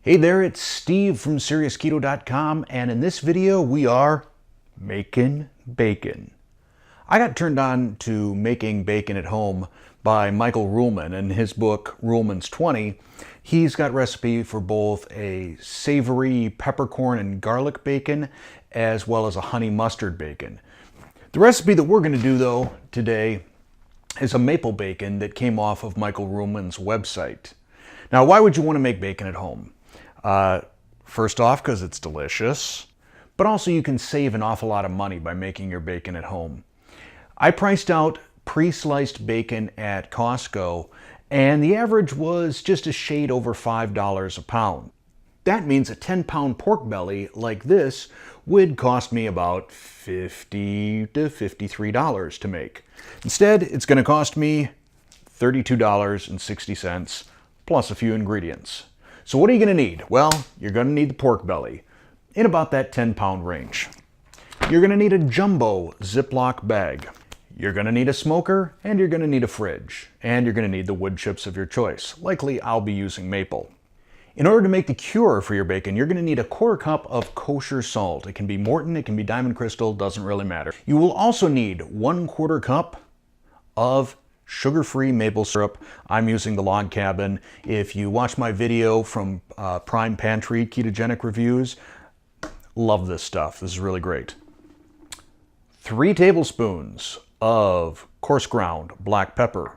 Hey there, it's Steve from SeriousKeto.com, and in this video we are making bacon. I got turned on to making bacon at home by Michael Ruhlman. In his book Ruhlman's 20, he's got recipe for both a savory peppercorn and garlic bacon as well as a honey mustard bacon. The recipe that we're going to do though today is a maple bacon that came off of Michael Ruhlman's website. Now, why would you want to make bacon at home? First off, because it's delicious, but also you can save an awful lot of money by making your bacon at home. I priced out pre-sliced bacon at Costco, and the average was just a shade over $5 a pound. That means a 10-pound pork belly like this would cost me about $50 to $53 to make. Instead, it's going to cost me $32.60 plus a few ingredients. So what are you going to need? Well, you're going to need the pork belly in about that 10-pound range. You're going to need a jumbo Ziploc bag. You're going to need a smoker, and you're going to need a fridge. And you're going to need the wood chips of your choice. Likely, I'll be using maple. In order to make the cure for your bacon, you're going to need a 1/4 cup of kosher salt. It can be Morton, it can be Diamond Crystal, doesn't really matter. You will also need 1/4 cup of sugar-free maple syrup. I'm using the Log Cabin. If you watch my video from Prime Pantry ketogenic reviews, love this stuff. This is really great. 3 tablespoons of coarse ground black pepper,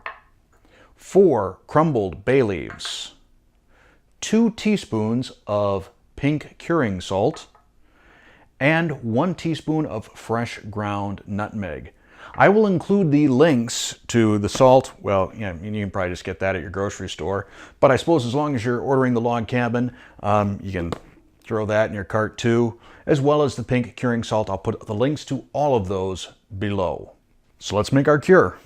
4 crumbled bay leaves, 2 teaspoons of pink curing salt, and 1 teaspoon of fresh ground nutmeg. I will include the links to the salt. Well, yeah, you can probably just get that at your grocery store. But I suppose as long as you're ordering the Log Cabin, you can throw that in your cart too, as well as the pink curing salt. I'll put the links to all of those below. So let's make our cure.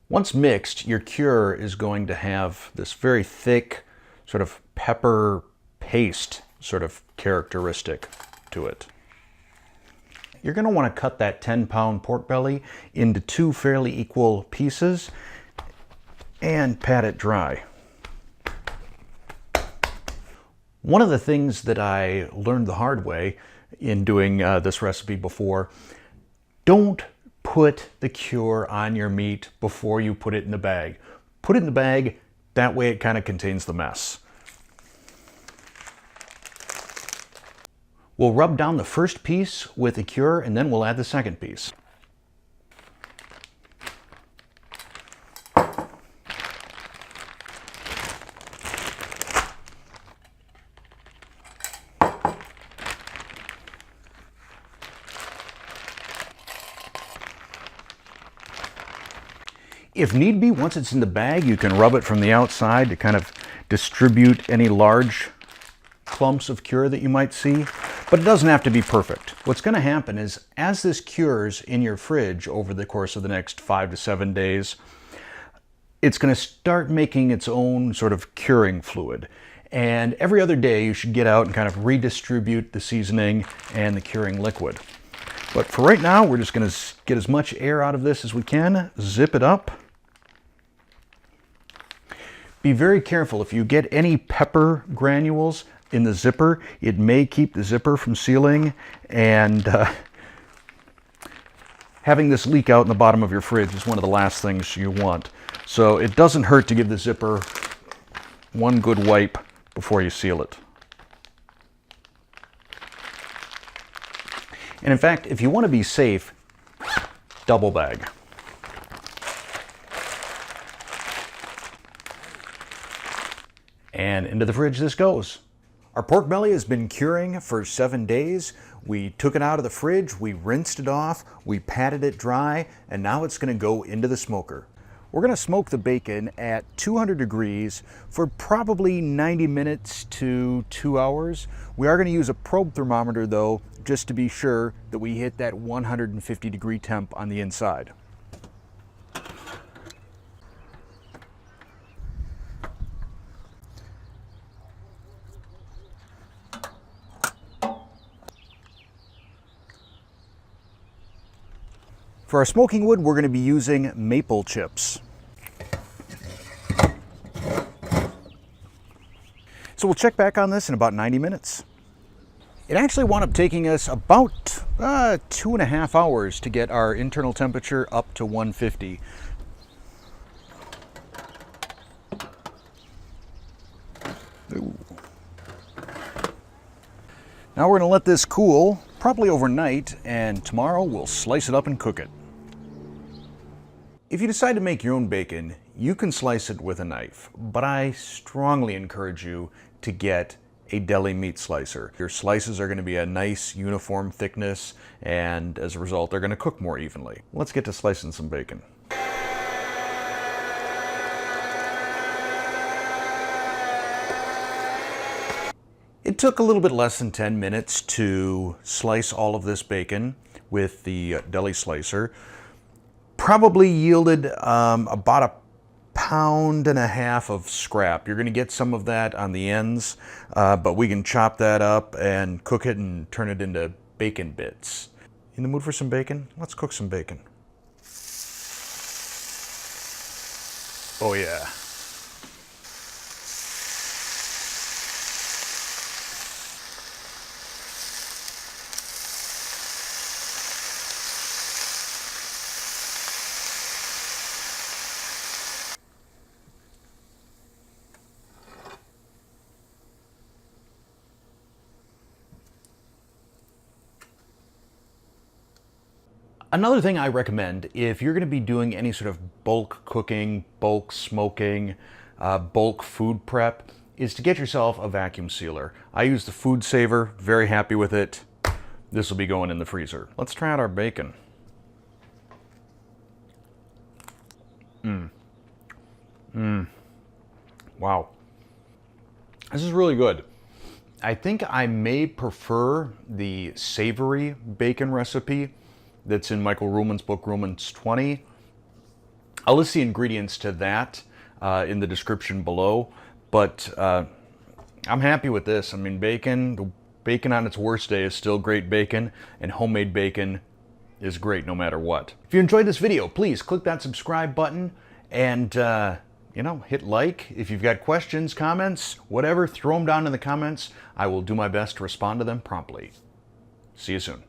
Once mixed, your cure is going to have this very thick sort of pepper paste sort of characteristic to it. You're going to want to cut that 10-pound pork belly into 2 fairly equal pieces and pat it dry. One of the things that I learned the hard way in doing this recipe before, don't put the cure on your meat before you put it in the bag. Put it in the bag, that way it kind of contains the mess. We'll rub down the first piece with the cure and then we'll add the second piece. If need be, once it's in the bag, you can rub it from the outside to kind of distribute any large clumps of cure that you might see, but it doesn't have to be perfect. What's going to happen is as this cures in your fridge over the course of the next 5 to 7 days, it's going to start making its own sort of curing fluid. And every other day you should get out and kind of redistribute the seasoning and the curing liquid. But for right now, we're just going to get as much air out of this as we can, zip it up. Be very careful. If you get any pepper granules in the zipper, it may keep the zipper from sealing, and having this leak out in the bottom of your fridge is one of the last things you want. So it doesn't hurt to give the zipper one good wipe before you seal it. And in fact, if you want to be safe, double bag. And into the fridge this goes. Our pork belly has been curing for 7 days. We took it out of the fridge, we rinsed it off, we patted it dry, and now it's going to go into the smoker. We're going to smoke the bacon at 200 degrees for probably 90 minutes to 2 hours. We are going to use a probe thermometer though, just to be sure that we hit that 150 degree temp on the inside. For our smoking wood, we're going to be using maple chips. So we'll check back on this in about 90 minutes. It actually wound up taking us about 2.5 hours to get our internal temperature up to 150. Ooh. Now we're going to let this cool, probably overnight, and tomorrow we'll slice it up and cook it. If you decide to make your own bacon, you can slice it with a knife, but I strongly encourage you to get a deli meat slicer. Your slices are going to be a nice uniform thickness, and as a result, they're going to cook more evenly. Let's get to slicing some bacon. It took a little bit less than 10 minutes to slice all of this bacon with the deli slicer. Probably yielded about 1.5 pounds of scrap. You're going to get some of that on the ends, but we can chop that up and cook it and turn it into bacon bits. In the mood for some bacon? Let's cook some bacon. Oh yeah. Another thing I recommend, if you're going to be doing any sort of bulk cooking, bulk smoking, bulk food prep, is to get yourself a vacuum sealer. I use the Food Saver, very happy with it. This will be going in the freezer. Let's try out our bacon. Wow. This is really good. I think I may prefer the Savory bacon recipe that's in Michael Ruhlman's book, Ruhlman's 20. I'll list the ingredients to that in the description below, but I'm happy with this. I mean, the bacon on its worst day is still great bacon, and homemade bacon is great no matter what. If you enjoyed this video, please click that subscribe button and hit like. If you've got questions, comments, whatever, throw them down in the comments. I will do my best to respond to them promptly. See you soon.